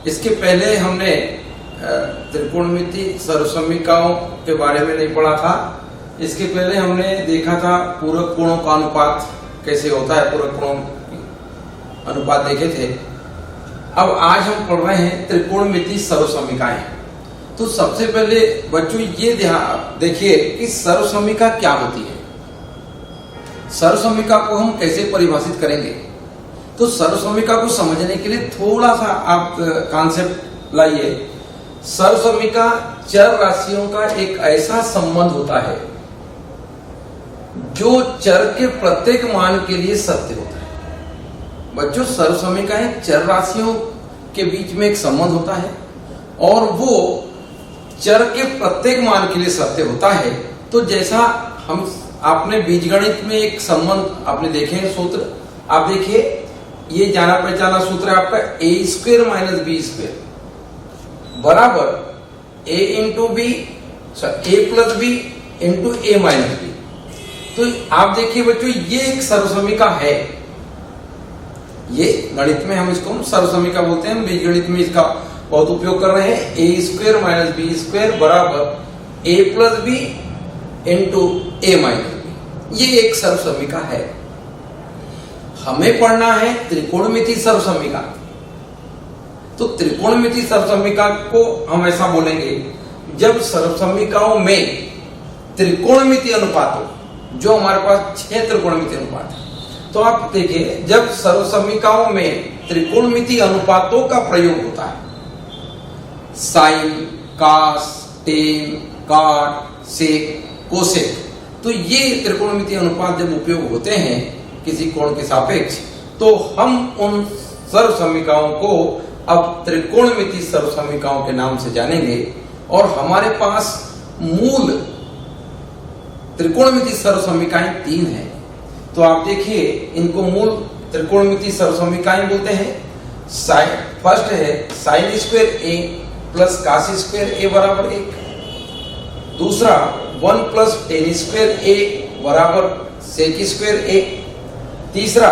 इसके पहले हमने त्रिकोणमिति सर्वसमीकाओं के बारे में नहीं पढ़ा था। इसके पहले हमने देखा था पूरक कोणों का अनुपात कैसे होता है, पूरक कोणों अनुपात देखे थे। अब आज हम पढ़ रहे हैं त्रिकोणमिति सर्वसमीकाएं। तो सबसे पहले बच्चों ये ध्यान देखिए कि सर्वसमीका क्या होती है, सर्वसमीका को हम कैसे परिभाषित करेंगे। तो सर्वसमीका को समझने के लिए थोड़ा सा आप कॉन्सेप्ट लाइए। सर्वसमीका चर राशियों का एक ऐसा संबंध होता है जो चर के प्रत्येक मान के लिए सत्य होता है। बच्चों, सर्वसमीकाएं चर राशियों के बीच में एक संबंध होता है और वो चर के प्रत्येक मान के लिए सत्य होता है। तो जैसा हम आपने बीजगणित में एक संबंध आपने देखे हैं, सूत्र आप देखिए, ये जाना पहचाना सूत्र है आपका a square minus B square बराबर a into B a plus B into A minus B. तो आप देखिए बच्चों, ये एक सर्वसमीका है। ये गणित में हम इसको सर्वसमीका बोलते हैं, हम बीजगणित में इसका बहुत उपयोग कर रहे हैं। a square minus B square बराबर a plus B into A minus B, ये एक सर्वसमीका है। हमें पढ़ना है त्रिकोणमिति सर्वसमीका। तो त्रिकोणमिति सर्वसमीका को हम ऐसा बोलेंगे जब सर्वसमीकाओं में त्रिकोणमिति अनुपात हो, जो हमारे पास 6 त्रिकोणमिति अनुपात है। तो आप देखिए, जब सर्वसमीकाओं में त्रिकोणमिति अनुपातों का प्रयोग होता है, साइन, कास, टेन, काट, सेक, कोसेक, तो ये त्रिकोणमिति अनुपात जब उपयोग होते हैं किसी कोण के सापेक्ष, तो हम उन सर्वसमीकाओं को अब त्रिकोणमिति सर्वसमीकाओं के नाम से जानेंगे। और हमारे पास मूल त्रिकोणमिति सर्वसमीकाएं 3 हैं। तो आप देखिए, इनको मूल त्रिकोणमिति सर्वसमीकाएं बोलते हैं। फर्स्ट है sine square A plus cos square A बराबर 1। दूसरा 1 प्लस टेन स्क्वायर ए बराबर सेक स्क्वायर ए। तीसरा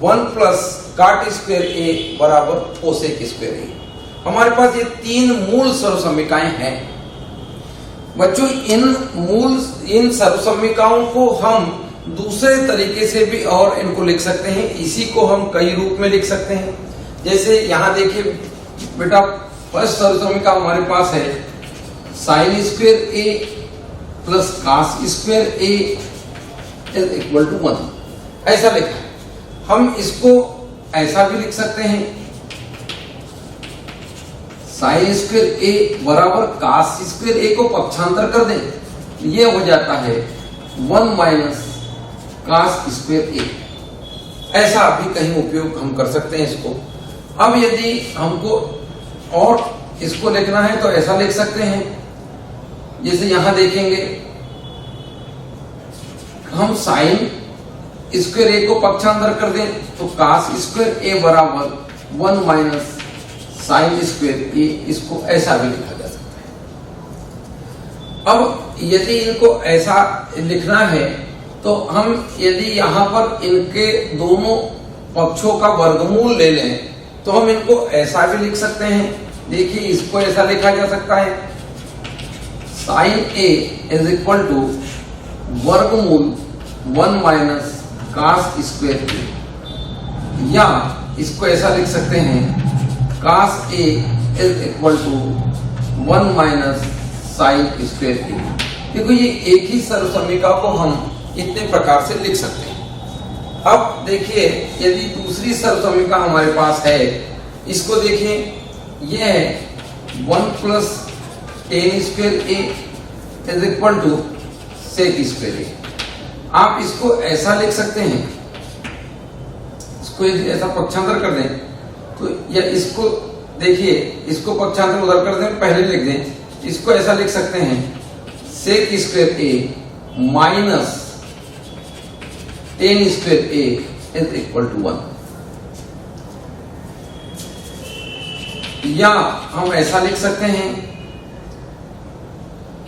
1 प्लस काट स्क्वायर ए बराबर कोसेक स्क्वायर ए। हमारे पास ये 3 मूल सर्वसमीकाएं हैं। बच्चों, इन सर्वसमीकाओं को हम दूसरे तरीके से भी और इनको लिख सकते हैं। इसी को हम कई रूप में लिख सकते हैं। जैसे यहां देखिए बेटा, फर्स्ट सर्वसमीका हमारे पास है sine square A plus cos square A is equal to 1, ऐसा लिखा है। हम इसको ऐसा भी लिख सकते हैं, साइन स्क्वायर ए बराबर कास स्क्वायर ए को पक्षांतर कर दें, ये हो जाता है 1 माइनस कास स्क्वायर ए। ऐसा भी कहीं उपयोग हम कर सकते हैं इसको। अब यदि हमको और इसको लिखना है तो ऐसा लिख सकते हैं, जैसे यहां देखेंगे हम साइन स्क्वायर ए को पक्षांतर कर दें तो कास स्क्वायर ए बराबर 1 माइनस साइन स्क्वायर ए, इसको ऐसा भी लिखा जा सकता है। अब यदि इनको ऐसा लिखना है तो हम यदि यहां पर इनके दोनों पक्षों का वर्गमूल ले लें तो हम इनको ऐसा भी लिख सकते हैं। देखिए, इसको ऐसा लिखा जा सकता है, sine A is equal to वर्गमूल 1 माइनस कास स्क्वायर ए, या इसको ऐसा लिख सकते हैं, cos A is equal to 1 minus sine square A. देखो, ये एक ही सर्वसमीका को हम इतने प्रकार से लिख सकते हैं। अब देखिए, यदि दूसरी सर्वसमीका हमारे पास है, इसको देखिए, यह है 1 plus tan square A is equal to sec square A. आप इसको ऐसा लिख सकते हैं, इसको ऐसा पक्षांतर कर दें तो, या इसको देखिए, इसको पक्षांतर उधर कर दें, पहले लिख दें, इसको ऐसा लिख सकते हैं, sec square A minus tan square A is equal to 1। या हम ऐसा लिख सकते हैं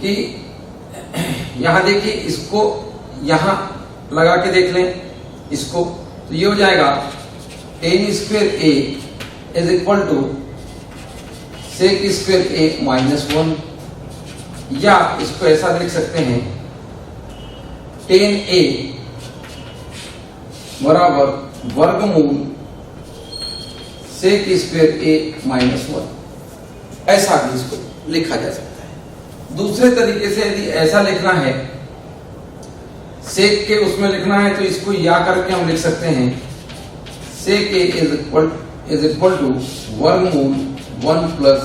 कि यहां देखिए, इसको यहां लगा के देख लें इसको, तो ये हो जाएगा tan square A is equal to sec square A -1, या इसको ऐसा लिख सकते हैं tan A बराबर वर्गमूल सेक स्क्वायर ए -1, ऐसा भी इसको लिखा जा सकता है। दूसरे तरीके से यदि ऐसा लिखना है, सेक के उसमें लिखना है, तो इसको या करके हम लिख सकते हैं सेक ए इज इक्वल टू वर्गमूल 1 प्लस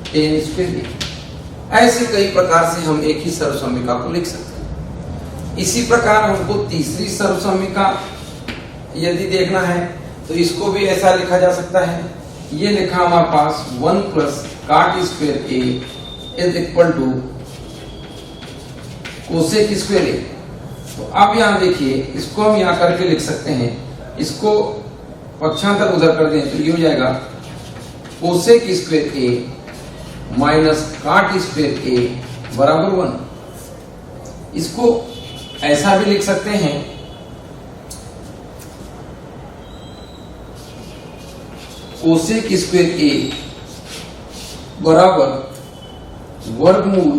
tan स्क्वायर ए। ऐसे कई प्रकार से हम एक ही सर्वसम्मिका को लिख सकते हैं। इसी प्रकार हमको तीसरी सर्वसम्मिका यदि देखना है तो इसको भी ऐसा लिखा जा सकता है। ये लिखा हमारे पास 1 plus cot square A is equal to cosec square A. तो अब यहां देखिए, इसको हम यहां करके लिख सकते हैं, इसको पक्षांतर उधर कर दें तो ये हो जाएगा कोसेक स्क्वायर ए माइनस काट स्क्वायर ए बराबर 1। इसको ऐसा भी लिख सकते हैं कोसेक स्क्वायर ए बराबर वर्गमूल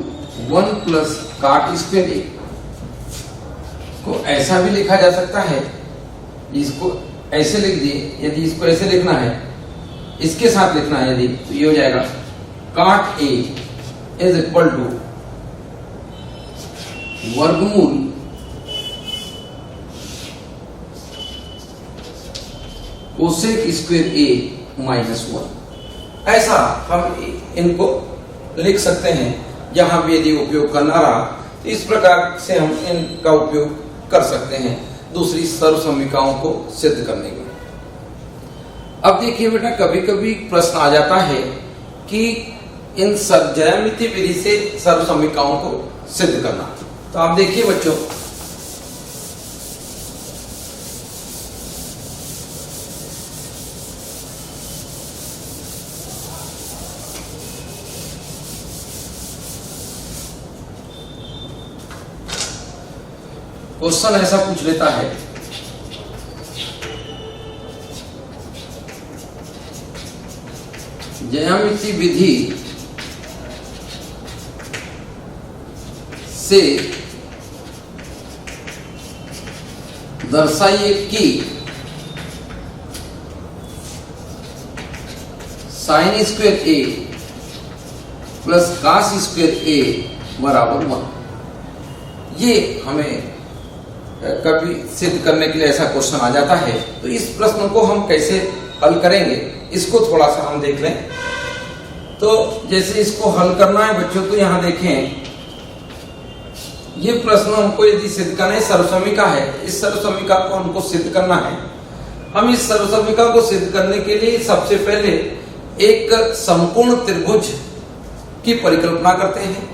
1 प्लस काट स्क्वायर ए। को ऐसा भी लिखा जा सकता है, इसको ऐसे लिख दिए, यदि इसको ऐसे लिखना है, इसके साथ लिखना है यदि, तो ये हो जाएगा काट ए इज इक्वल टू वर्गमूल कोसेक स्क्वायर ए -1। ऐसा हम इनको लिख सकते हैं। जहां भी यदि उपयोग करना रहा तो इस प्रकार से हम इनका उपयोग कर सकते हैं दूसरी सर्वसम्मिकाओं को सिद्ध करने के लिए। अब देखिए बेटा, कभी कभी प्रश्न आ जाता है कि इन ज्यामितीय विधि से सर्वसम्मिकाओं को सिद्ध करना। तो आप देखिए बच्चों, क्वेश्चन ऐसा पूछ लेता है, ज्यामितीय विधि से दर्शाइए कि sine square A plus cos square A बराबर 1। ये हमें कभी सिद्ध करने के लिए ऐसा क्वेश्चन आ जाता है। तो इस प्रश्न को हम कैसे हल करेंगे, इसको थोड़ा सा हम देख लें। तो जैसे इसको हल करना है बच्चों, तो यहां देखें, ये प्रश्न हमको यदि सिद्ध करना है, सर्वसम्मिका है, इस सर्वसम्मिका को हमको सिद्ध करना है। हम इस सर्वसम्मिका को सिद्ध करने के लिए सबसे पहले एक संपूर्ण त्रिभुज की परिकल्पना करते हैं।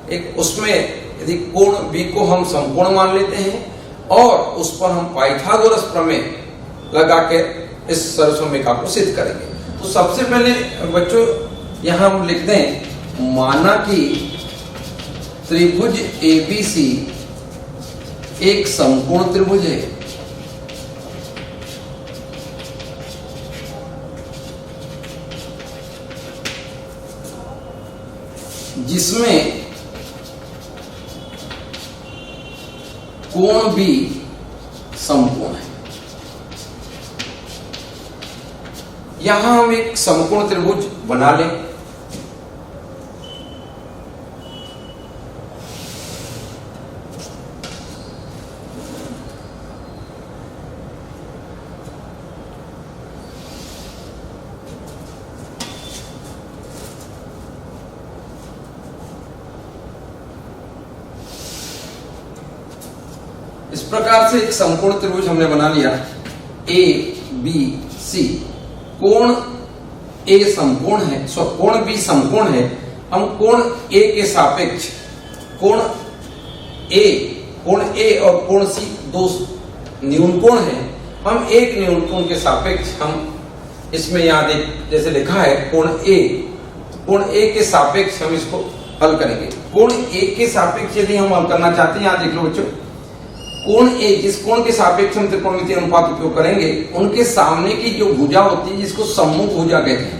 एक उसमें यदि कोण B को हम संपूर्ण मान लेते हैं और उस पर हम पाइथागोरस प्रमेय लगा के इस सर्वसम्मिका को सिद्ध करेंगे। तो सबसे पहले बच्चों यहां हम लिख दें, माना कि त्रिभुज ABC एक संपूर्ण त्रिभुज है जिसमें कोण भी समकोण है। यहां हम एक समकोण त्रिभुज बना लें। इस प्रकार से एक समकोण त्रिभुज हमने बना लिया ए बी सी। कोण ए समकोण है, कोण बी समकोण है। हम कोण ए के सापेक्ष कोण ए और कोण सी दो न्यूनकोण है। हम एक न्यूनकोण के सापेक्ष हम इसमें यहां देख जैसे लिखा है कोण ए के सापेक्ष हम इसको हल करेंगे। कोण ए के सापेक्ष यदि हम हल करना चाहते हैं, यहां देख लो बच्चों, कोण ए जिस कोण के सापेक्ष हम त्रिकोणमितीय अनुपात उपयोग करेंगे, उनके सामने की जो भुजा होती है जिसको सम्मुख भुजा कहते हैं,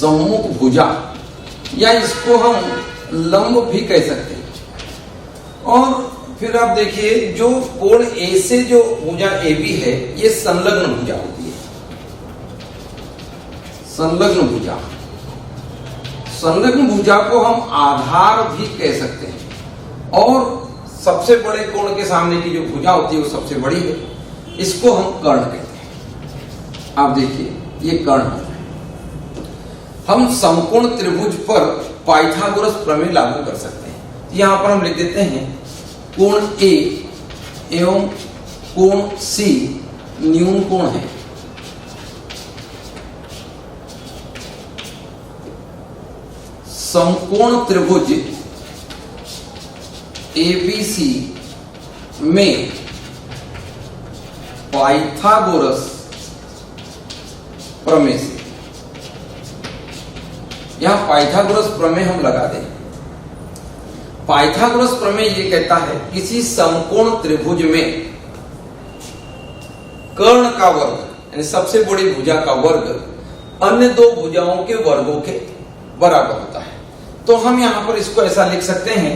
सम्मुख भुजा, या इसको हम लंब भी कह सकते हैं। और फिर आप देखिए जो कोण ए से जो भुजा ए बी है ये संलग्न भुजा होती है, संलग्न भुजा। संलग्न भुजा को हम आधार भी कह सकते हैं। और सबसे बड़े कोण के सामने की जो भुजा होती है वो सबसे बड़ी है, इसको हम कर्ण कहते हैं। आप देखिए ये कर्ण है। हम समकोण त्रिभुज पर पाइथागोरस प्रमेय लागू कर सकते हैं। यहां पर हम लिख देते हैं कोण ए एवं कोण सी न्यून कोण है। समकोण त्रिभुज एबीसी में पाइथागोरस प्रमेय से, यहां पाइथागोरस प्रमेय हम लगा दें। पाइथागोरस प्रमेय ये कहता है किसी समकोण त्रिभुज में कर्ण का वर्ग यानी सबसे बड़ी भुजा का वर्ग अन्य दो भुजाओं के वर्गों के बराबर होता है। तो हम यहां पर इसको ऐसा लिख सकते हैं,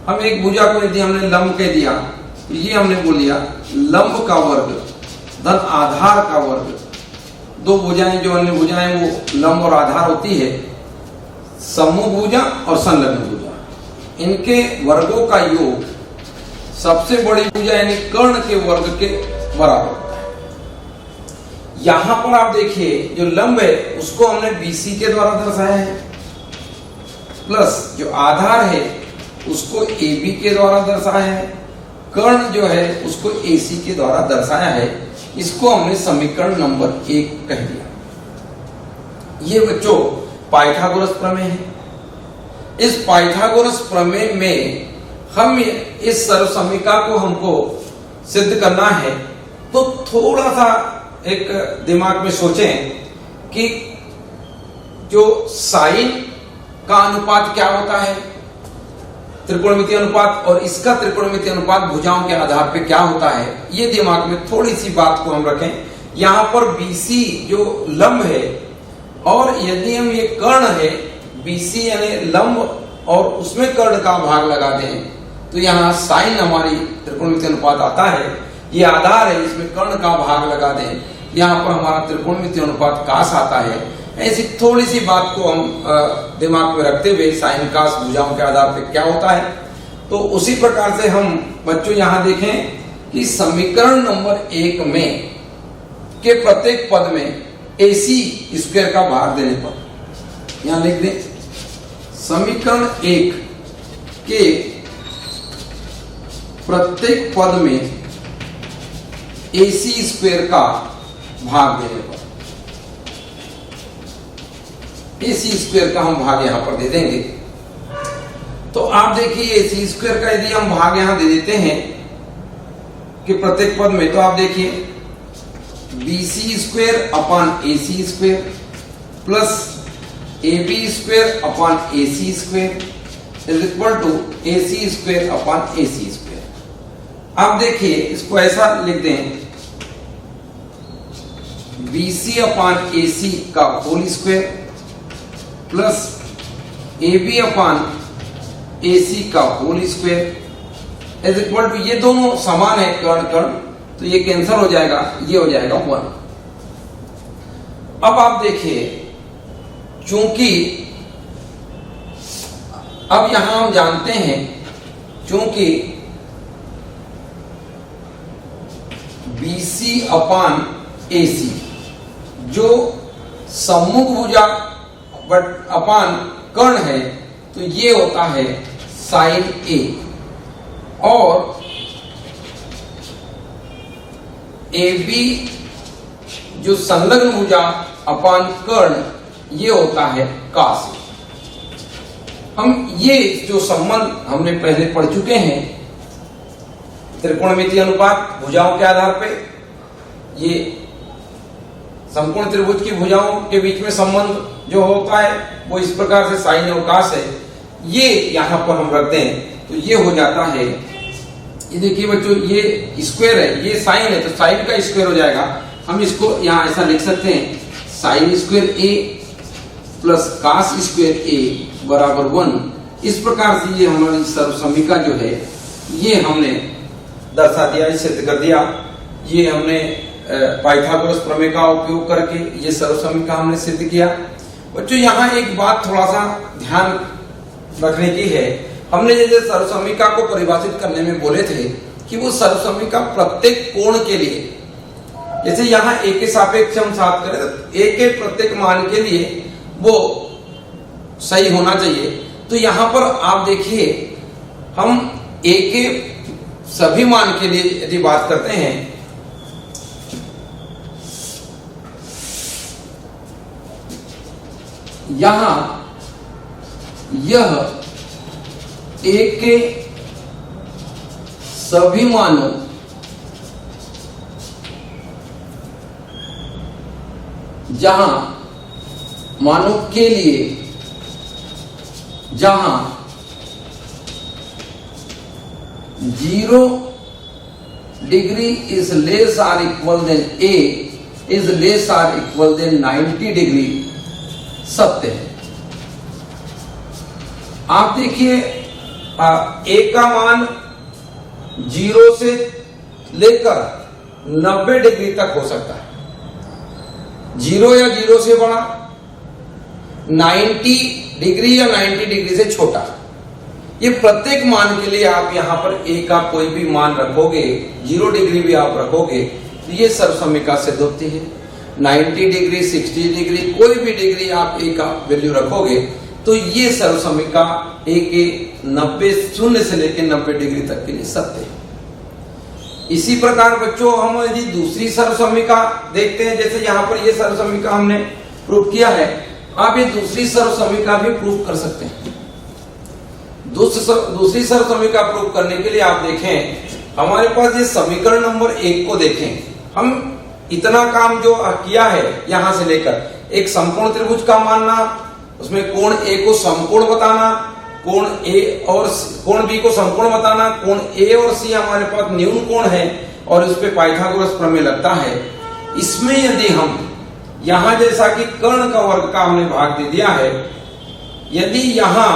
हम एक भुजा को यदि हमने लंब कह दिया तो ये हमने बोल दिया लंब का वर्ग धन आधार का वर्ग। दो भुजाएं जो अन्य भुजाएं वो लंब और आधार होती है, सम्मुख भुजा और संलग्न भुजा, इनके वर्गों का योग सबसे बड़ी भुजा यानी कर्ण के वर्ग के बराबर होता है। यहां पर आप देखिए जो लंब है उसको हमने बीसी के द्वारा दर्शाया है, प्लस जो आधार है उसको एबी के द्वारा दर्शाया है, कर्ण जो है उसको एसी के द्वारा दर्शाया है। इसको हमने समीकरण नंबर 1 कह दिया। ये बच्चों पाइथागोरस प्रमेय है। इस पाइथागोरस प्रमेय में हम इस सर्वसमीका को हमको सिद्ध करना है तो थोड़ा सा एक दिमाग में सोचें कि जो साइन का अनुपात क्या होता है, त्रिकोणमितीय अनुपात, और इसका त्रिकोणमितीय अनुपात भुजाओं के आधार पे क्या होता है, ये दिमाग में थोड़ी सी बात को हम रखें। यहां पर बीसी जो लंब है और यदि हम ये कर्ण है, बीसी यानी लंब और उसमें कर्ण का भाग लगा दें तो यहाँ साइन हमारी त्रिकोणमितीय अनुपात आता है। ये आधार है, इसमें कर्ण का भाग लगा दें, यहाँ पर हमारा त्रिकोणमितीय अनुपात कास आता है। ऐसी थोड़ी सी बात को हम दिमाग में रखते हुए साइन कास भुजाओं के आधार पर क्या होता है, तो उसी प्रकार से हम बच्चों यहाँ देखें कि समीकरण नंबर 1 में के प्रत्येक पद में AC स्क्वायर का भाग देने पर यहां लिख दें समीकरण 1 के प्रत्येक पद में AC स्क्वायर का भाग देने पर AC स्क्वायर का हम भाग यहां पर दे देंगे। तो आप देखिए AC स्क्वायर का यदि हम भाग यहां दे देते हैं कि प्रत्येक पद में, तो आप देखिए BC square upon AC square plus AB square upon AC square is equal to AC square upon AC square. आप देखिए इसको ऐसा लिख दें BC अपॉन AC का whole square plus AB upon AC का whole square is equal to, ये दोनों समान है कर्ण कर्ण, तो ये कैंसिल हो जाएगा, ये हो जाएगा 1। अब आप देखिए चूंकि अब यहां हम जानते हैं चूंकि BC अपॉन AC जो सम्मुख भुजा बट अपॉन कर्ण है तो ये होता है साइन A, और AB जो संलग्न भुजा अपॉन कर्ण ये होता है कास। हम ये जो संबंध हमने पहले पढ़ चुके हैं, त्रिकोणमितीय अनुपात भुजाओं के आधार पे, ये समकोण त्रिभुज की भुजाओं के बीच में संबंध जो होता है वो इस प्रकार से साइन और कास है, ये यहां पर हम रखते हैं तो ये हो जाता है। ये देखिए बच्चों ये स्क्वायर है, ये साइन है तो साइन का स्क्वायर हो जाएगा। हम इसको यहां ऐसा लिख सकते हैं sine square A plus cos square A बराबर 1। इस प्रकार से ये हमारी सर्वसमीका जो है ये हमने दर्शा दिया, सिद्ध कर दिया। ये हमने पाइथागोरस प्रमेय का उपयोग करके ये सर्वसमीका हमने सिद्ध किया। बच्चों यहाँ एक बात थोड़ा सा ध्यान रखने की है, हमने जैसे सर्वसमीका को परिभाषित करने में बोले थे कि वो सर्वसमीका प्रत्येक कोण के लिए, जैसे यहाँ ए के सापेक्ष हम साथ करें तो ए के प्रत्येक मान के लिए वो सही होना चाहिए। तो यहां पर आप देखिए हम ए के सभी मान के लिए यदि बात करते हैं, यहां यह ए के सभी मानों जहां मानों के लिए जहां 0 degree is less or equal than A is less or equal than 90 degree सत्य है। आप देखिए ए का मान 0 से लेकर 90 डिग्री तक हो सकता है, 0 या 0 से बड़ा, 90 डिग्री या 90 डिग्री से छोटा। ये प्रत्येक मान के लिए आप यहां पर ए का कोई भी मान रखोगे, 0 डिग्री भी आप रखोगे तो ये सर्वसमीका सिद्ध होती है। 90 डिग्री, 60 डिग्री, कोई भी डिग्री आप ए का वैल्यू रखोगे तो ये सर्वसमीका ए के 90 शून्य से लेकर 90 डिग्री तक के लिए सत्य है। इसी प्रकार बच्चों हम यदि दूसरी सर्वसमीका देखते हैं, जैसे यहाँ पर ये सर्वसमीका हमने प्रूव किया है, आप ये दूसरी सर्वसमीका भी प्रूव कर सकते हैं। दूसरी सर्वसमीका प्रूव करने के लिए आप देखें हमारे पास ये समीकरण नंबर 1 को देखें। हम इतना काम जो किया है यहां से लेकर एक समकोण त्रिभुज का मानना, उसमें कोण ए को समकोण बताना, कोण ए और कोण बी को समकोण बताना, कोण ए और सी हमारे पास न्यून कोण है और उस पर पाइथागोरस प्रमेय लगता है। इसमें यदि हम यहां जैसा कि कर्ण का वर्ग का हमने भाग दे दिया है, यदि यहां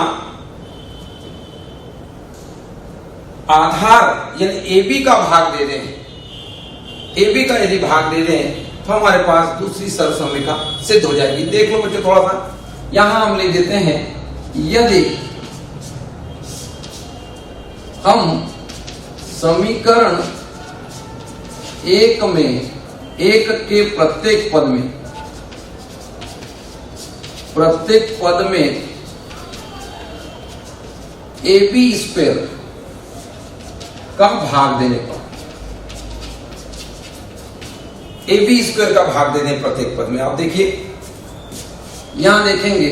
आधार यानी ए बी का भाग दे दें, ए बी का यदि भाग दे दें तो हमारे पास दूसरी सर्वसमीका सिद्ध हो जाएगी। देख लो बच्चों थोड़ा सा, यहां हम लिख देते हैं यदि हम समीकरण 1 में 1 के प्रत्येक पद में ए बी स्क्वायर का भाग देने पर, ए बी स्क्वायर का भाग देने प्रत्येक पद में, आप देखिए यहां देखेंगे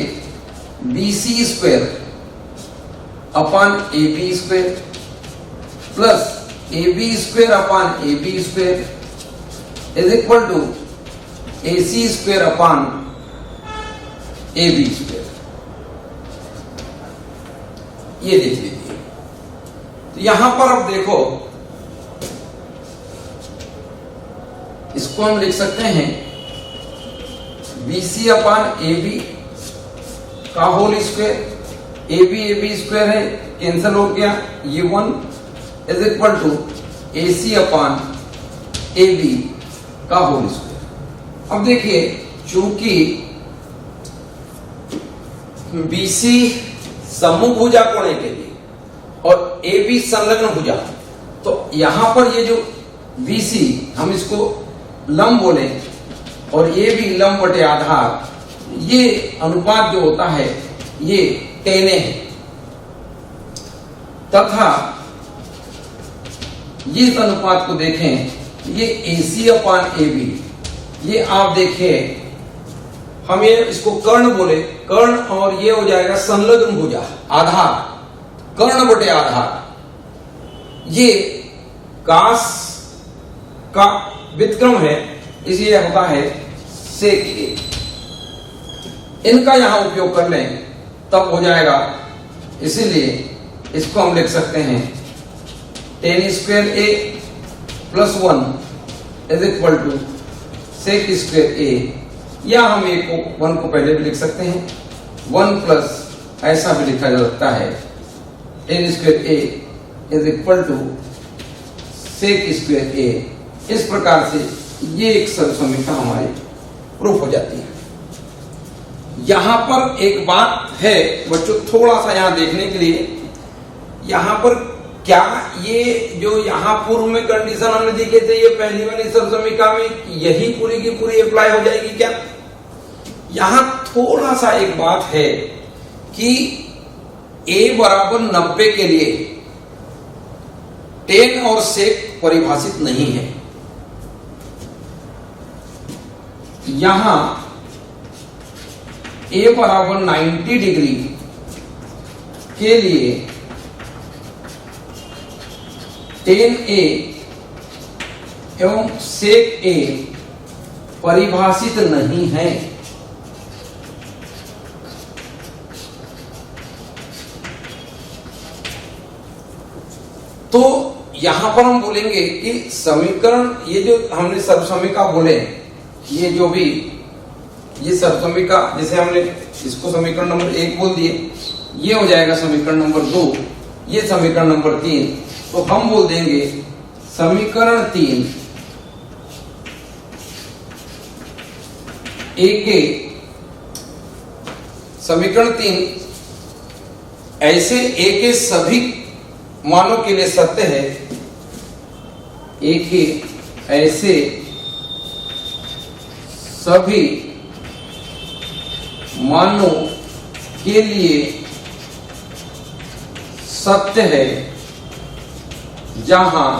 B C square upon A B square plus A B square upon A B square is equal to A C square upon A B square. ये देख लीजिए। तो यहां पर अब देखो, इसको हम लिख सकते हैं B C upon A B का whole square, A B square है, कैंसिल हो गया, ये 1 is equal to A C upon A B का होल स्क्वायर। अब देखिए चूंकि बी सी सम्मुख भुजा कोण के लिए और ए बी संलग्न भुजा, तो यहां पर ये जो बी सी हम इसको लंब बोले और ये भी लंब बटे आधार, ये अनुपात जो होता है ये tan है, तथा ये इस अनुपात को देखें ये AC अपॉन AB, ये आप देखिए हम ये इसको कर्ण बोले, कर्ण और ये हो जाएगा संलग्न भुजा आधार, कर्ण बटे आधार, ये कास का व्युत्क्रम है इसलिए होता है सेक ए। इनका यहां उपयोग कर लें तब हो जाएगा, इसीलिए इसको हम लिख सकते हैं tan square A plus 1 is equal to sec square A, या हम ए को 1 को पहले भी लिख सकते हैं 1 प्लस ऐसा भी लिखा जा सकता है tan square A is equal to sec square A. इस प्रकार से ये एक सर्वसमीकरण हमारी प्रूफ हो जाती है। यहां पर एक बात है बच्चों, थोड़ा सा यहां देखने के लिए, यहां पर क्या ये जो यहां पूर्व में कंडीशन हमने दिखे थे ये पहली वाली सर्वसमीकरण में यही पूरी की पूरी अप्लाई हो जाएगी क्या? यहां थोड़ा सा एक बात है कि a बराबर 90 के लिए tan और sec परिभाषित नहीं है। यहां a बराबर 90 डिग्री के लिए tan a एवं sec a परिभाषित नहीं है। तो यहां पर हम बोलेंगे कि समीकरण, ये जो हमने सर्वसमीकरण बोले, ये जो भी ये सर्वसमीकरण, जैसे हमने इसको समीकरण नंबर 1 बोल दिए, ये हो जाएगा समीकरण नंबर 2, ये समीकरण नंबर 3। तो हम बोल देंगे समीकरण 3 ए के समीकरण 3 ऐसे ए के सभी मानों के लिए सत्य है। ए के ऐसे सभी मानों के लिए सत्य है जहां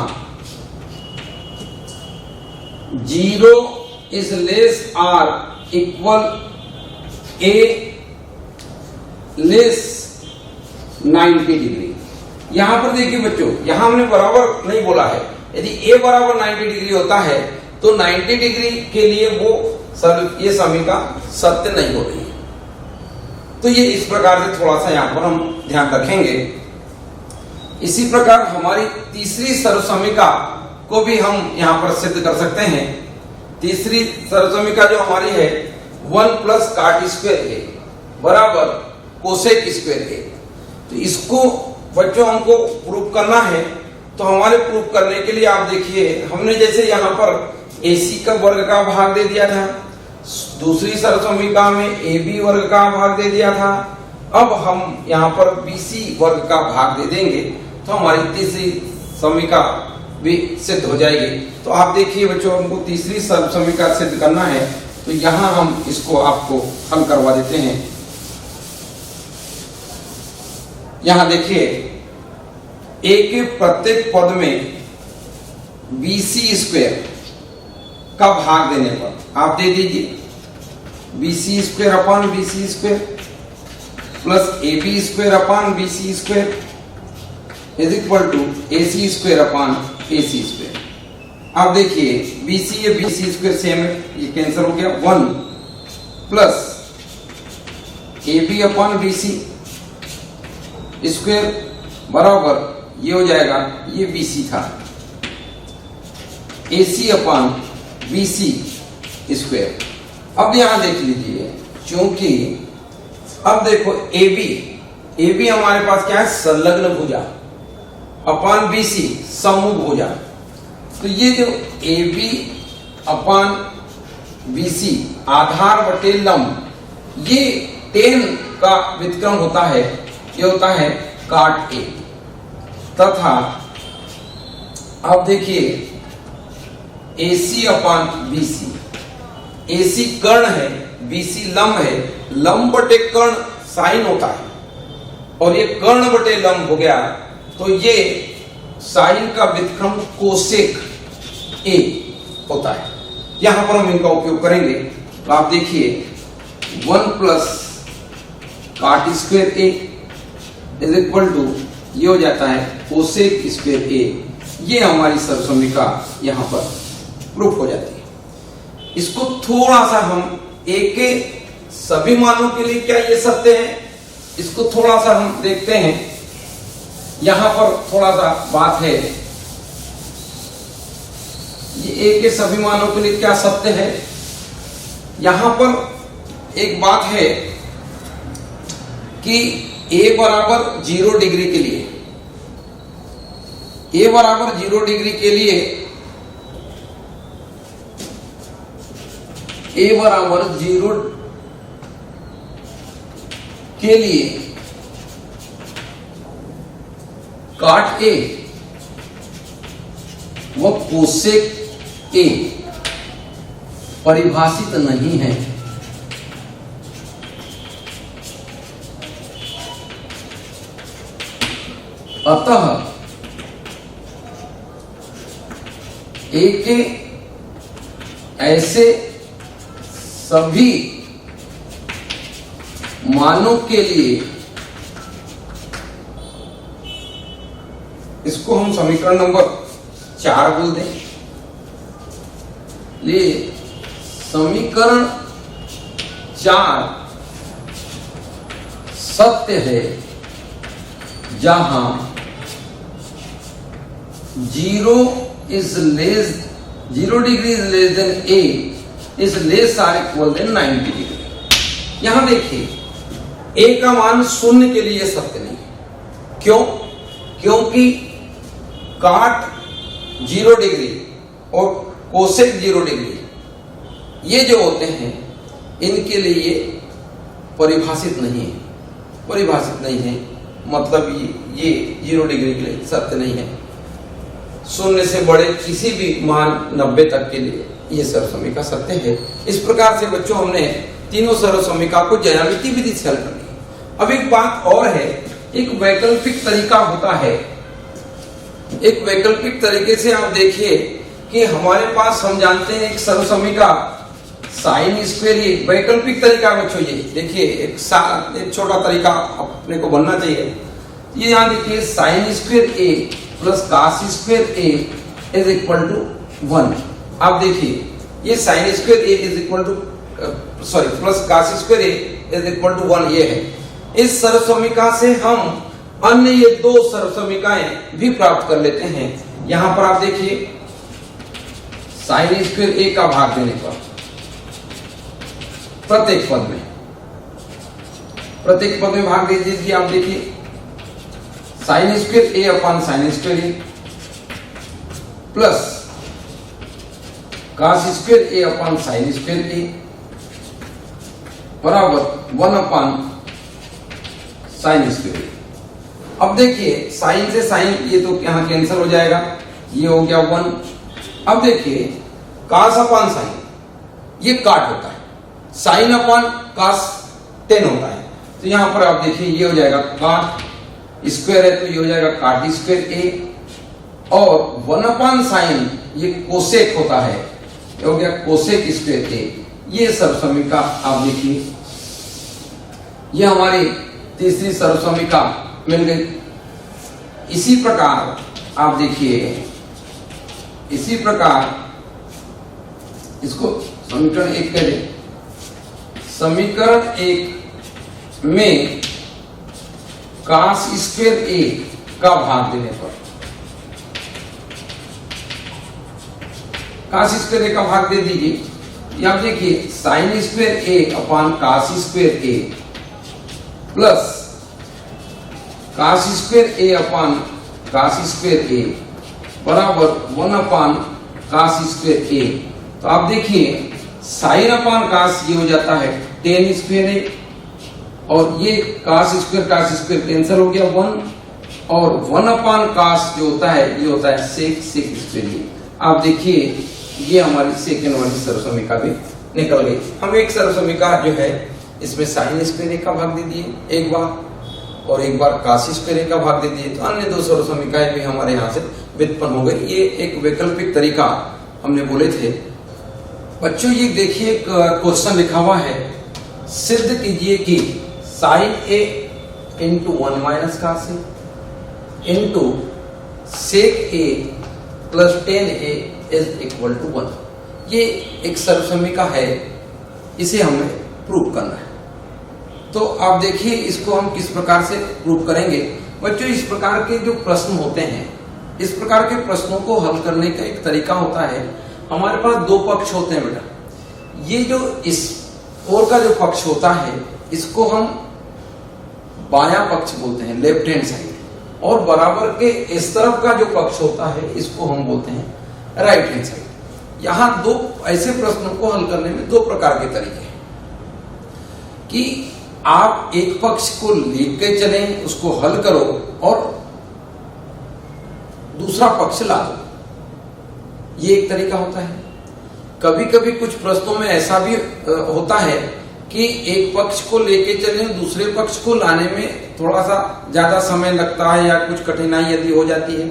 0 is less or equal A less 90 degree. यहां पर देखिए बच्चों, यहां हमने बराबर नहीं बोला है। यदि a बराबर 90 डिग्री होता है तो 90 डिग्री के लिए वो ये समीकरण सत्य नहीं हो रही है। तो ये इस प्रकार से थोड़ा सा यहां पर हम ध्यान रखेंगे। इसी प्रकार हमारी तीसरी सर्वसमीकरण को भी हम यहां पर सिद्ध कर सकते हैं। तीसरी सर्वसमीकरण जो हमारी है 1 प्लस काट स्क्वायर ए बराबर कोसेक स्क्वायर ए। तो इसको बच्चों हमको प्रूफ करना है। तो हमारे प्रूफ करने के लिए आप देखिए, हमने जैसे यहाँ पर AC का वर्ग का भाग दे दिया था, दूसरी सर्वसमीकरण में AB वर्ग का भाग दे दिया था, अब हम यहाँ पर BC वर्ग का भाग दे देंगे तो हमारी तीसरी समीकरण भी सिद्ध हो जाएगी। तो आप देखिए बच्चों, हमको तीसरी सर्वसमीकरण सिद्ध करना है, तो यहाँ हम इसको आपको हल करवा देते हैं। यहां देखिए, a के प्रत्येक पद में BC स्क्वायर का भाग देने पर आप दे दीजिए BC square upon BC square plus AB square upon BC square is equal to AC square upon AC square. आप देखिए BC या BC स्क्वायर सेम है, ये कैंसिल हो गया। 1 plus AB upon BC square बराबर ये हो जाएगा, ये BC था, AC अपॉन BC स्क्वायर। अब यहां देख लीजिए, क्योंकि अब देखो AB हमारे पास क्या है, संलग्न भुजा अपॉन BC समूह भुजा। तो ये जो AB अपॉन BC आधार बटे लंब, ये tan का व्युत्क्रम होता है, ये होता है काट A। तथा अब देखिए AC अपॉन BC, AC कर्ण है, BC लंब है, लंब बटे कर्ण साइन होता है, और ये कर्ण बटे लंब हो गया, तो ये साइन का व्युत्क्रम कोसेक A होता है। यहां पर हम इनका उपयोग करेंगे। तो आप देखिए 1 plus cot square A is equal to ये हो जाता है कोसेक स्क्वायर A। ये हमारी सर्वसमीकरण यहां पर प्रूफ हो जाती है। इसको थोड़ा सा हम A के सभी मानों के लिए क्या ये सत्य है, इसको थोड़ा सा हम देखते हैं। यहां पर थोड़ा सा बात है, ये A के सभी मानों के लिए क्या सत्य है। यहां पर एक बात है कि a बराबर 0 डिग्री के लिए, a बराबर 0 डिग्री के लिए, a बराबर 0 के लिए काट a व कोसेक a परिभाषित नहीं है। अतः a के ऐसे सभी मानों के लिए, इसको हम समीकरण नंबर 4 बोल दें। ये समीकरण 4 सत्य है जहां 0 degree is less than a is less or equal than 90 degree. यहां देखिए a का मान 0 के लिए सत्य नहीं है। क्यों? क्योंकि काट 0 डिग्री और कोसेक 0 डिग्री ये जो होते हैं इनके लिए ये परिभाषित नहीं है, परिभाषित नहीं है, मतलब ये 0 डिग्री के लिए सत्य नहीं है। 0 से बड़े किसी भी मान 90 तक के लिए ये सर्वसमीका सत्य है। इस प्रकार से बच्चों हमने तीनों सर्वसमीका को ज्यामितीय विधि से हल कर लिया। अब एक बात और है, एक वैकल्पिक तरीका होता है। एक वैकल्पिक तरीके से आप देखिए कि हमारे पास हम जानते हैं एक सर्वसमीका साइन स्क्वायर, ये वैकल्पिक तरीका बच्चों। ये देखिए एक छोटा तरीका अपने को बनना चाहिए। ये यहाँ देखिए sine square A plus cos square A is equal to 1। आप देखिए ये sine square A is equal to plus cos square A is equal to 1 ये है। इस सर्वसमीका से हम अन्य ये दो सर्वसमीकाएं भी प्राप्त कर लेते हैं। यहां पर आप देखिए साइन स्क्वायर ए का भाग देने पर प्रत्येक पद में भाग दे दीजिए। आप देखिए sine square A upon sine square A plus cos square A upon sine square A बराबर 1 अपॉन साइन स्क्वायर ए। अब देखिए साइन से साइन ये तो यहां कैंसिल हो जाएगा, ये हो गया 1। अब देखिए कास अपॉन साइन ये काट होता है, साइन अपॉन कास 10 होता है। तो यहां पर आप देखिए ये हो जाएगा काट स्क्वायर है तो ये हो जाएगा काट स्क्वायर ए, और 1 अपॉन साइन ये कोसेक होता है, ये हो गया कोसेक स्क्वायर ए। ये सर्वसमीका आप देखिए ये हमारी तीसरी सर्वसमीका मिल गई। इसी प्रकार आप देखिए, इसी प्रकार इसको समीकरण 1 कह दें। समीकरण 1 में कास स्क्वायर ए का भाग देने पर, कास स्क्वायर ए का भाग दे दीजिए। आप देखिए sine square A upon cos square A plus cos square A upon cos square A बराबर 1 अपॉन कास स्क्वायर ए। तो आप देखिए साइन अपॉन कास ये हो जाता है 10 स्क्वायर ए, और ये कास स्क्वायर कैंसिल हो गया 1, और 1 अपॉन कास जो होता है ये होता है सेक स्क्वायर ए। आप देखिए ये हमारी सेकेंड वाली सर्वसमीका भी निकल गई। हम एक सर्वसमीका जो है इसमें साइन स्क्वायर ए का भाग दे दिए एक बार, और एक बार कास स्क्वायर ए का भाग दे दिए, तो अन्य दो सर्वसमीकाएं भी हमारे यहाँ से व्युत्पन्न हो गई। ये एक वैकल्पिक तरीका हमने बोले थे। बच्चों ये देखिए क्वेश्चन लिखा हुआ है, सिद्ध कीजिए कि sine A into 1 minus cos A into sec A plus 10a is equal to 1। ये एक सर्वसमीका है, इसे हमें प्रूव करना है। तो आप देखिए इसको हम किस प्रकार से प्रूव करेंगे। बच्चों इस प्रकार के जो प्रश्न होते हैं, इस प्रकार के प्रश्नों को हल करने का एक तरीका होता है, हमारे पास दो पक्ष होते हैं बेटा। ये जो इस ओर का जो पक्ष होता है इसको हम बायां पक्ष बोलते हैं, लेफ्ट हैंड साइड, और बराबर के इस तरफ का जो पक्ष होता है इसको हम बोलते हैं राइट हैंड साइड। यहां दो ऐसे प्रश्नों को हल करने में दो प्रकार के तरीके हैं कि आप एक पक्ष को लेके चलें, उसको हल करो और दूसरा पक्ष ला दो, ये एक तरीका होता है। कभी कभी कुछ प्रश्नों में ऐसा भी होता है कि एक पक्ष को लेके चलें, दूसरे पक्ष को लाने में थोड़ा सा ज्यादा समय लगता है या कुछ कठिनाई यदि हो जाती है,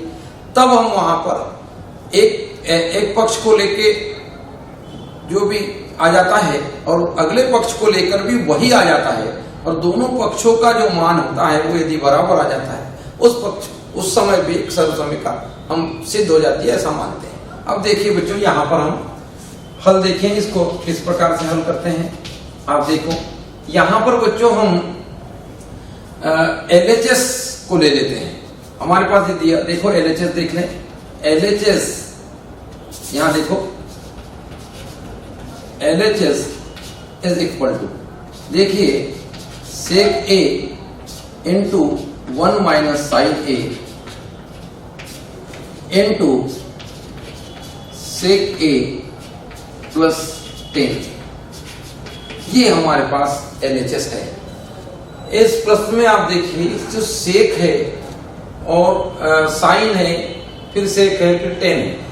तब हम वहां पर एक पक्ष को लेके जो भी आ जाता है और अगले पक्ष को लेकर भी वही आ जाता है, और दोनों पक्षों का जो मान होता है वो यदि बराबर आ जाता है उस समय भी एक सर्वसमीका हम सिद्ध हो जाती है, ऐसा मानते हैं। अब देखिए बच्चों, यहाँ पर हम हल देखें, इसको किस प्रकार से हल करते हैं। आप देखो यहां पर बच्चों हम LHS को ले लेते हैं। हमारे पास ये दिया, देखो LHS देख लें। LHS यहां देखो, LHS इज इक्वल टू, देखिए sec A into 1 minus sine A into sec A plus 10, ये हमारे पास LHS है। इस प्रश्न में आप देखिए जो सेक है और साइन है, फिर सेक है, फिर 10 है।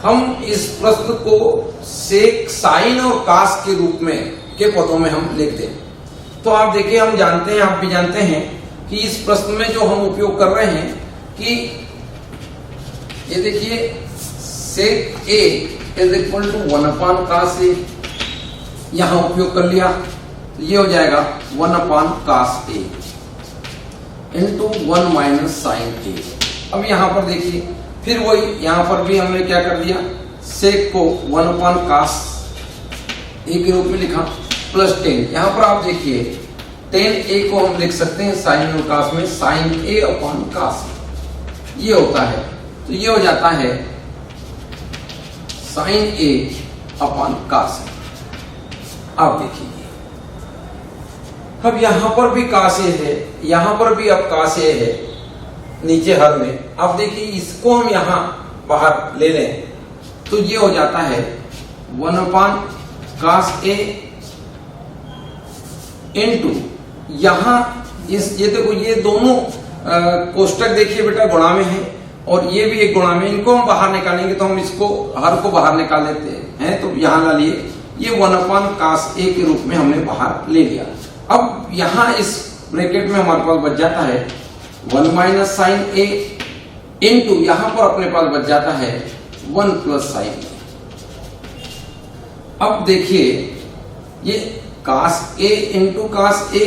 हम इस प्रश्न को सेक, साइन और कास के रूप में के पदों में हम लिखते हैं। तो आप देखिए, हम जानते हैं, आप भी जानते हैं कि इस प्रश्न में जो हम उपयोग कर रहे हैं कि ये देखिए sec A is equal to 1 upon cos A, यहां उपयोग कर लिया तो ये हो जाएगा 1 upon cos A into 1 minus sine A। अब यहां पर देखिए फिर वही, यहां पर भी हमने क्या कर दिया, सेक को 1 अपान कास A के रूप में लिखा प्लस 10। यहां पर आप देखिए 10A को हम लिख सकते हैं साइन और कास में, साइन A अपान कास ये होता है, तो ये हो जाता है साइन A अपान कास। आप देखिए अब यहां पर भी कास A है, यहां पर भी अब कास A है नीचे हर में। अब देखिए इसको हम यहां बाहर ले लें तो ये हो जाता है 1 अपान कास A इंटू यहां ये देखो, ये दोनों कोष्टक देखिए बेटा गुणा में है और ये भी एक गुणा में, इनको हम बाहर निकालेंगे तो हम इसको हर को बाहर निकाल लेते हैं, तो यहां ला लिए, ये 1 अपान कास A के रूप में हमने बाहर ले लिया। अब यहां इस ब्रैकेट में हमारे पास बच जाता है 1 माइनस साइन A इंटू यहां पर अपने पास बच जाता है 1 प्लस साइन A। अब देखिए ये कास A इंटू कास A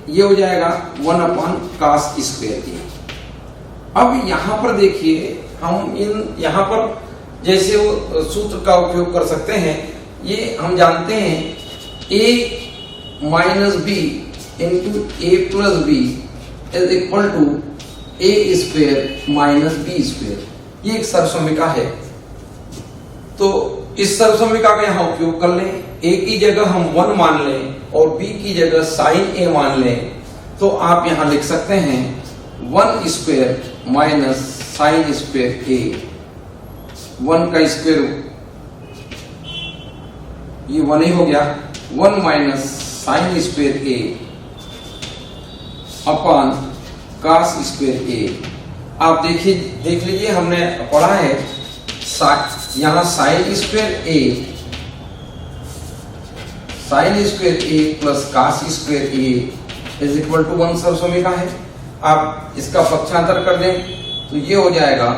ये हो जाएगा 1 अपान कास स्क्वायर A। अब यहां पर देखिए हम यहां पर जैसे वो सूत्र का उपयोग कर सकते हैं, ये हम जानते हैं A minus B into A plus B is equal to A square minus B square. ये एक सर्वसमीका है, तो इस सर्वसमीका का यहाँ उपयोग कर लें। A की जगह हम 1 मान लें और B की जगह साइन A मान लें, तो आप यहां लिख सकते हैं 1 square minus sine square A, 1 का स्क्वायर ये 1 ही हो गया, 1 minus sine square A upon cos square A। आप देखिए, देख लीजिए हमने पढ़ा है यहां sine square A plus cos square A is equal to 1 सर्वसमीका है। आप इसका पक्षांतर कर दें तो ये हो जाएगा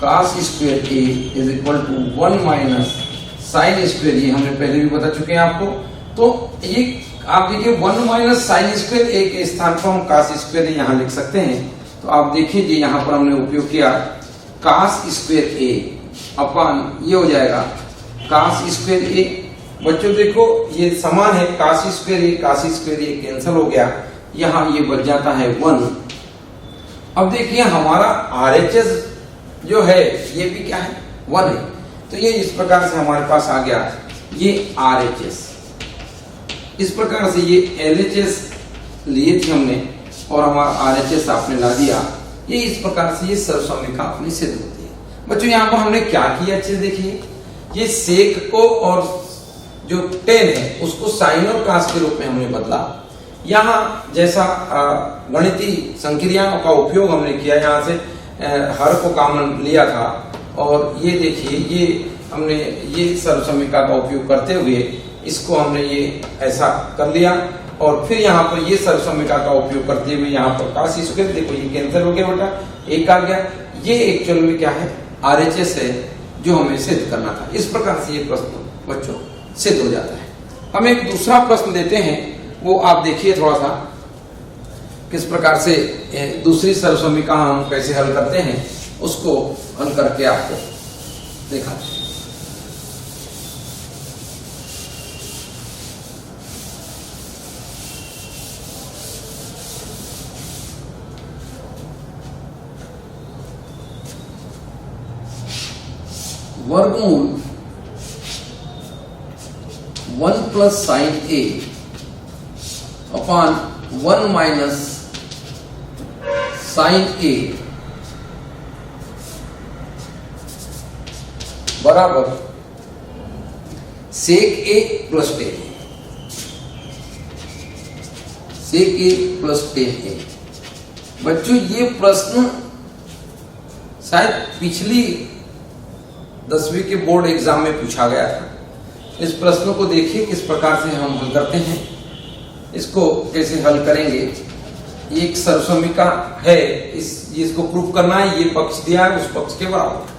cos square A is equal to 1 minus sine square, ये हमने पहले भी बता चुके हैं आपको। तो ये आप देखिए 1 माइनस साइन स्क्वायर A के स्थान पर हम कास स्क्वायर A यहां लिख सकते हैं। तो आप देखिए जी यहां पर हमने उपयोग किया कास स्क्वायर A अपान ये हो जाएगा कास स्क्वायर A। बच्चों देखो ये समान है, कास स्क्वायर A कैंसिल हो गया, यहां ये बच जाता है 1। अब देखिए हमारा RHS जो है ये भी क्या है, 1 है। तो ये इस प्रकार से हमारे पास आ गया ये RHS। इस प्रकार से ये LHS लिए थे हमने, और हमारा RHS आपने ला दिया। ये इस प्रकार से ये सर्वसम्मिका अपनी सिद्ध होती है। बच्चों यहाँ पर हमने क्या किया, अच्छे से देखिए, ये सेक को और जो टेन है उसको साइन और कास के रूप में हमने बदला। यहाँ जैसा गणितीय संक्रियाओं का उपयोग हमने किया, यहाँ से हर को कॉमन लिया था, और ये देखिए ये हमने ये सर्वसम्मिका का उपयोग करते हुए इसको हमने ये ऐसा कर लिया, और फिर यहाँ पर ये सर्वसम्मिका का उपयोग करते हुए यहाँ पर कास स्क्वायर, देखो ये कैंसिल हो गया बेटा, एक आ गया। ये एक्चुअल में क्या है, RHS है जो हमें सिद्ध करना था। इस प्रकार से ये प्रश्न बच्चों सिद्ध हो जाता है। हम एक दूसरा प्रश्न देते हैं, वो आप देखिए थोड़ा सा किस प्रकार से दूसरी सर्वसम्मिका हम कैसे हल करते हैं, उसको हल करके आपको दिखाते हैं। वर्गमूल 1 प्लस साइन ए अपॉन 1 माइनस साइन ए बराबर सेक A plus ten A, sec A plus ten ए। बच्चों ये प्रश्न शायद पिछली 10वीं के बोर्ड एग्जाम में पूछा गया था। इस प्रश्न को देखिए किस प्रकार से हम हल करते हैं, इसको कैसे हल करेंगे। ये एक सर्वसम्मिका है, इसको प्रूफ करना है, ये पक्ष दिया है उस पक्ष के बराबर।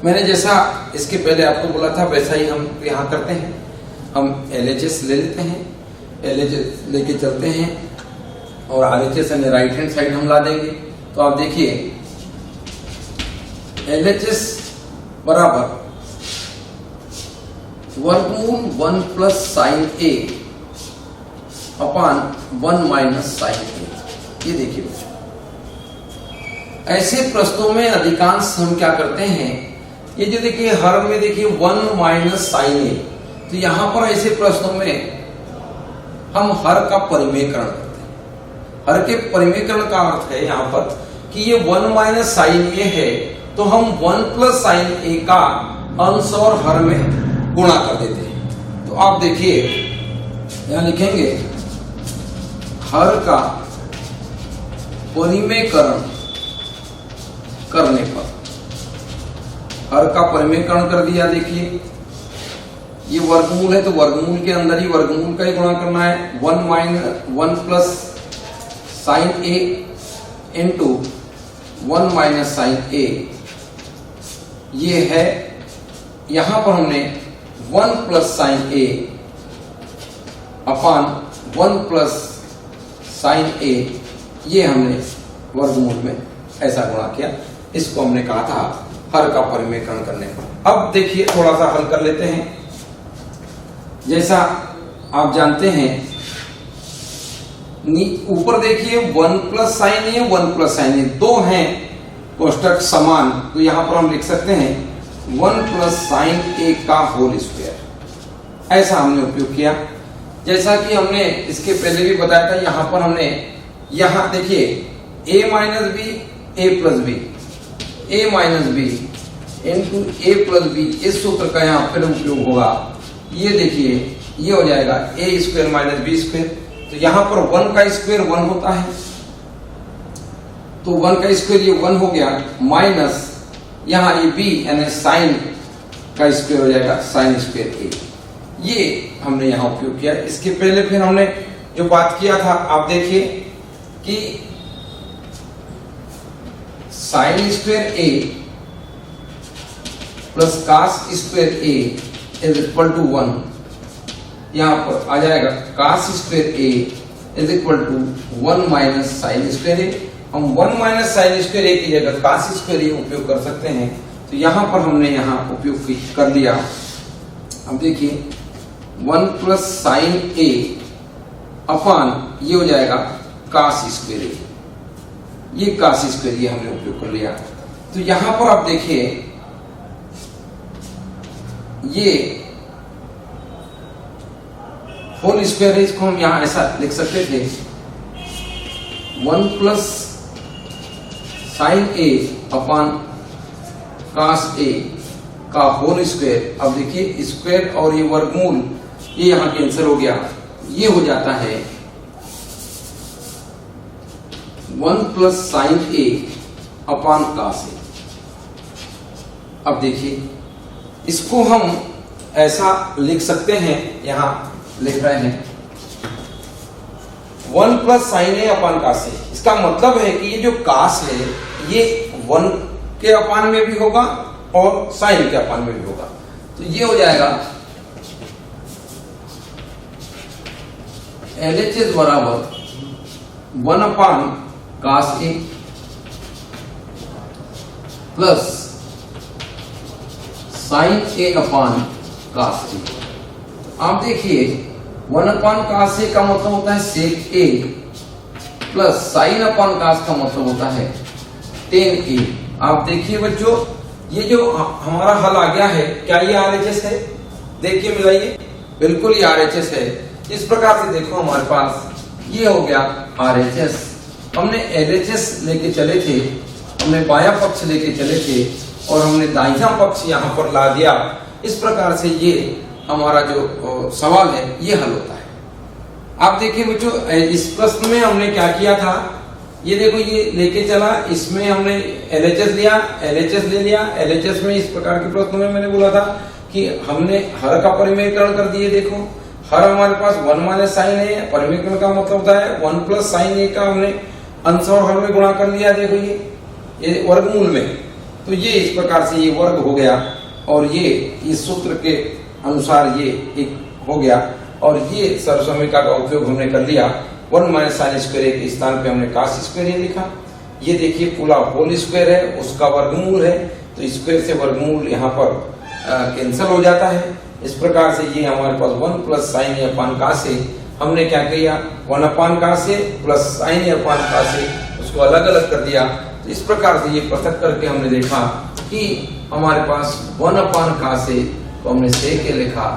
मैंने जैसा इसके पहले आपको बोला था वैसा ही हम यहाँ करते हैं। हम LHS ले लेते हैं, LHS लेके चलते हैं और RHS यानी राइट हैंड साइड हम ला देंगे। तो आप देखिए LHS बराबर वर्गमूल 1 प्लस साइन ए अपॉन 1 माइनस साइन ए। ये देखिए बच्चों, ऐसे प्रश्नों में अधिकांश हम क्या करते हैं, ये जो देखिए हर में देखिए 1 माइनस साइन ए, तो यहां पर ऐसे प्रश्नों में हम हर का परिमेयकरण करते हैं। हर के परिमेयकरण का अर्थ है यहां पर कि ये 1 माइनस साइन ए है, तो हम 1 प्लस साइन ए का अंश और हर में गुणा कर देते हैं। तो आप देखिए यहां लिखेंगे हर का परिमेयकरण करने पर, हर का परिमेयकरण कर दिया। देखिए ये वर्गमूल है तो वर्गमूल के अंदर ही वर्गमूल का ही गुणा करना है। 1 plus sign A into 1 minus sign ए, ये है। यहां पर हमने 1 प्लस साइन ए अपान 1 प्लस साइन ए, ये हमने वर्गमूल में ऐसा गुणा किया। इसको हमने कहा था हर का परिमेयकरण करने पर। अब देखिए थोड़ा सा हल कर लेते हैं। जैसा आप जानते हैं ऊपर देखिए 1 प्लस साइन ए 1 प्लस साइन ए, दो हैं कोष्टक समान, तो यहां पर हम लिख सकते हैं 1 प्लस साइन ए का होल स्क्वायर। ऐसा हमने उपयोग किया। जैसा कि हमने इसके पहले भी बताया था, यहां पर हमने यहां देखिए a minus B A plus B, A minus B into A plus B, इस सूत्र का यहां पर उपयोग होगा। ये देखिए ये हो जाएगा ए स्क्वायर माइनस बी स्क्वायर। तो यहां पर 1 का स्क्वायर 1 होता है, तो 1 का स्क्वायर ये 1 हो गया, माइनस यहां ये b यानी साइन का स्क्वायर हो जाएगा साइन स्क्वायर ए। ये हमने यहां उपयोग किया। इसके पहले फिर हमने जो बात किया था, आप देखिए कि sine square A plus cos square A is equal to 1। यहां पर आ जाएगा cos square A is equal to 1 minus sine square A. हम 1 माइनस साइन स्क्वायर ए की जगह कास स्क्वायर ए उपयोग कर सकते हैं, तो यहां पर हमने यहां उपयोग कर लिया। अब देखिए 1 प्लस साइन ए अपान ये हो जाएगा कास स्क्वायर ए, ये कास स्क्वायर ए हमने उपयोग कर लिया। तो यहां पर आप देखिए ये होल स्क्वायर है, इसको हम यहां ऐसा लिख सकते थे 1 plus sign A upon cos A का होल स्क्वायर। अब देखिए स्क्वायर और ये वर्गमूल ये यहां कैंसिल हो गया, ये हो जाता है 1 plus sign A upon cos A. अब देखिए इसको हम ऐसा लिख सकते हैं, यहां लिख रहे हैं 1 plus sign A upon cos A. इसका मतलब है कि ये जो कॉस है ये 1 के अपान में भी होगा और साइन के अपान में भी होगा, तो ये हो जाएगा LHS बराबर 1 अपान cos A plus sign A upon cos A. आप देखिए 1 अपान कॉस ए का मतलब होता है सेक A plus sign upon cos का मतलब होता है टेन ए। आप देखिए बच्चों ये जो हमारा हल आ गया है, क्या ये RHS है? देखिए मिलाइए, बिल्कुल ये RHS है। इस प्रकार से देखो हमारे पास ये हो गया RHS। हमने LHS लेके चले थे, हमने बायां पक्ष लेके चले थे और हमने दाहिना पक्ष यहाँ पर ला दिया। इस प्रकार से ये हमारा जो सवाल है ये हल होता है। आप देखिए बच्चों इस प्रश्न में हमने क्या किया था, ये देखो ये लेके चला, इसमें हमने LHS लिया, LHS ले लिया। LHS में इस प्रकार के प्रश्न में मैंने बोला था कि हमने हर का परिमेयकरण कर दिए। देखो हर हमारे पास 1 माइनस साइन है, परिमेयकरण का मतलब होता है 1 प्लस साइन ए का हमने अंश और हर में गुणा कर लिया। देखो ये वर्गमूल में, तो ये इस प्रकार से ये वर्ग हो गया और ये इस सूत्र के अनुसार ये एक हो गया और ये सर्वसमीका का उपयोग हमने कर लिया। 1 माइनस साइन स्क्वायर के स्थान पे हमने कॉस स्क्वायर ये लिखा। ये देखिए पूरा होल स्क्वायर है, उसका वर्गमूल है, तो स्क्वायर से वर्गमूल यहाँ पर कैंसिल हो जाता है। इस प्रकार से ये हमारे पास 1 plus sign A upon cos A, हमने क्या किया 1 अपान cos A plus sign A upon cos A, उसको अलग अलग कर दिया। तो इस प्रकार से ये पृथक करके हमने देखा कि हमारे पास 1 अपान कॉस ए को हमने सेक ए लिखा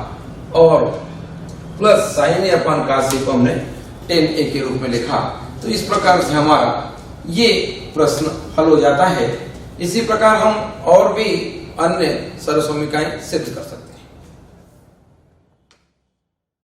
और plus sign A upon cos A को हमने टेन ए के रूप में लिखा। तो इस प्रकार से हमारा ये प्रश्न हल हो जाता है। इसी प्रकार हम और भी अन्य सर्वसमीकाएं सिद्ध कर सकते हैं।